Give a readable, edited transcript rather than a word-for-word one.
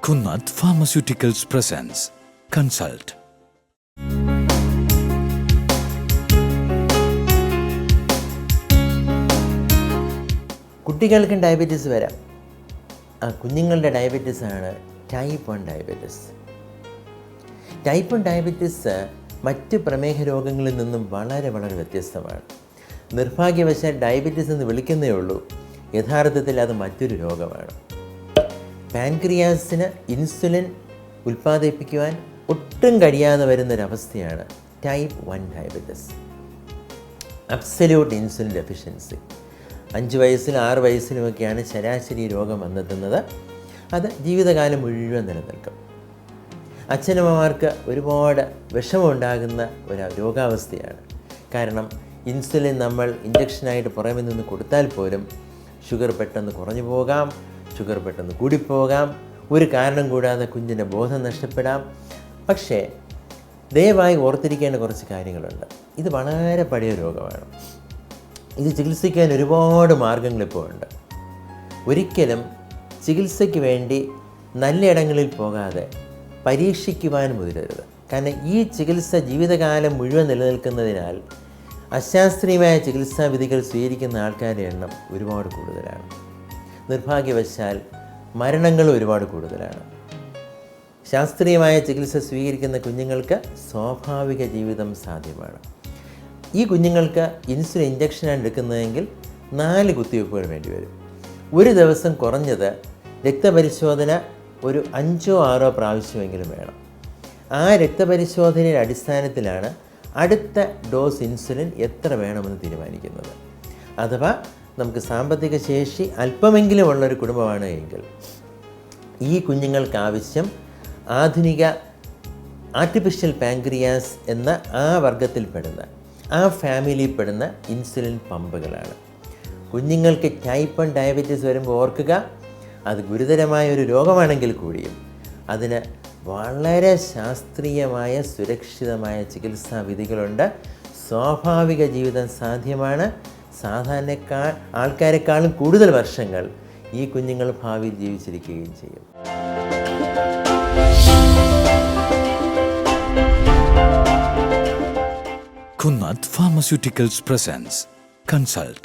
Kunnath Pharmaceuticals presents Consult. കുട്ടികൾക്കും diabetes വരാം. കുഞ്ഞുങ്ങളുടെ ഡയബറ്റീസാണ് ടൈപ്പ് 1 ഡയബറ്റീസ്. ടൈപ്പ് 1 ഡയബറ്റീസ് മറ്റ് പ്രമേഹ രോഗങ്ങളിൽ നിന്നും വളരെ വ്യത്യസ്തമാണ്. നിർഭാഗ്യവശാൽ ഡയബറ്റീസ് എന്ന് വിളിക്കുന്നേ ഉള്ളൂ, യഥാർത്ഥത്തിൽ അത് മറ്റൊരു രോഗമാണ്. പാൻക്രിയാസിന് ഇൻസുലിൻ ഉൽപ്പാദിപ്പിക്കുവാൻ ഒട്ടും കഴിയാതെ വരുന്നൊരവസ്ഥയാണ് type 1 diabetes. Absolute insulin deficiency. 5 വയസ്സിലും 6 വയസ്സിലുമൊക്കെയാണ് ശരാശരി രോഗം വന്നെത്തുന്നത്. അത് ജീവിതകാലം മുഴുവൻ നിലനിൽക്കും. അച്ഛനമ്മമാർക്ക് ഒരുപാട് വിഷമമുണ്ടാകുന്ന ഒരു രോഗാവസ്ഥയാണ്. കാരണം ഇൻസുലിൻ നമ്മൾ ഇഞ്ചക്ഷനായിട്ട് പുറമെ നിന്ന് കൊടുത്താൽ പോലും ഷുഗർ പെട്ടെന്ന് കുറഞ്ഞു പോകാം, ഷുഗർ പെട്ടെന്ന് കൂടിപ്പോകാം, ഒരു കാരണം കൂടാതെ കുഞ്ഞിൻ്റെ ബോധം നഷ്ടപ്പെടാം. പക്ഷേ ദയവായി ഓർത്തിരിക്കേണ്ട കുറച്ച് കാര്യങ്ങളുണ്ട്. ഇത് വളരെ പഴയ രോഗമാണ്. ഇത് ചികിത്സിക്കാൻ ഒരുപാട് മാർഗങ്ങളിപ്പോൾ ഉണ്ട്. ഒരിക്കലും ചികിത്സയ്ക്ക് വേണ്ടി നല്ലയിടങ്ങളിൽ പോകാതെ പരീക്ഷിക്കുവാൻ മുതിരരുത്. കാരണം ഈ ചികിത്സ ജീവിതകാലം മുഴുവൻ നിലനിൽക്കുന്നതിനാൽ അശാസ്ത്രീയമായ ചികിത്സാ വിധികൾ സ്വീകരിക്കുന്ന ആൾക്കാരുടെ എണ്ണം ഒരുപാട് കൂടുതലാണ്. നിർഭാഗ്യവശാൽ മരണങ്ങൾ ഒരുപാട് കൂടുതലാണ്. ശാസ്ത്രീയമായ ചികിത്സ സ്വീകരിക്കുന്ന കുഞ്ഞുങ്ങൾക്ക് സ്വാഭാവിക ജീവിതം സാധ്യമാണ്. ഈ കുഞ്ഞുങ്ങൾക്ക് ഇൻസുലിൻ ഇഞ്ചക്ഷനാണ് എടുക്കുന്നതെങ്കിൽ 4 കുത്തിവയ്പ്പുകൾ വേണ്ടിവരും. ഒരു ദിവസം കുറഞ്ഞത് രക്തപരിശോധന ഒരു 5ഓ 6ഓ പ്രാവശ്യമെങ്കിലും വേണം. ആ രക്തപരിശോധനയുടെ അടിസ്ഥാനത്തിലാണ് അടുത്ത ഡോസ് ഇൻസുലിൻ എത്ര വേണമെന്ന് തീരുമാനിക്കുന്നത്. അഥവാ നമുക്ക് സാമ്പത്തിക ശേഷി അല്പമെങ്കിലും ഉള്ളൊരു കുടുംബമാണ് എങ്കിൽ ഈ കുഞ്ഞുങ്ങൾക്ക് ആവശ്യം ആധുനിക ആർട്ടിഫിഷ്യൽ പാൻക്രിയാസ് എന്ന ആ വർഗത്തിൽപ്പെടുന്ന, ആ ഫാമിലിയിൽപ്പെടുന്ന ഇൻസുലിൻ പമ്പുകളാണ്. കുഞ്ഞുങ്ങൾക്ക് ടൈപ്പ് 1 ഡയബറ്റീസ് വരുമ്പോൾ ഓർക്കുക, അത് ഗുരുതരമായ ഒരു രോഗമാണെങ്കിൽ കൂടിയും അതിന് വളരെ ശാസ്ത്രീയമായ സുരക്ഷിതമായ ചികിത്സാ വിധികളുണ്ട്. സ്വാഭാവിക ജീവിതം സാധ്യമാണ്. ആൾക്കാരെക്കാളും കൂടുതൽ വർഷങ്ങൾ ഈ കുഞ്ഞുങ്ങൾ ഭാവിയിൽ ജീവിച്ചിരിക്കുകയും ചെയ്യും. Kunnath Pharmaceuticals presents Consult.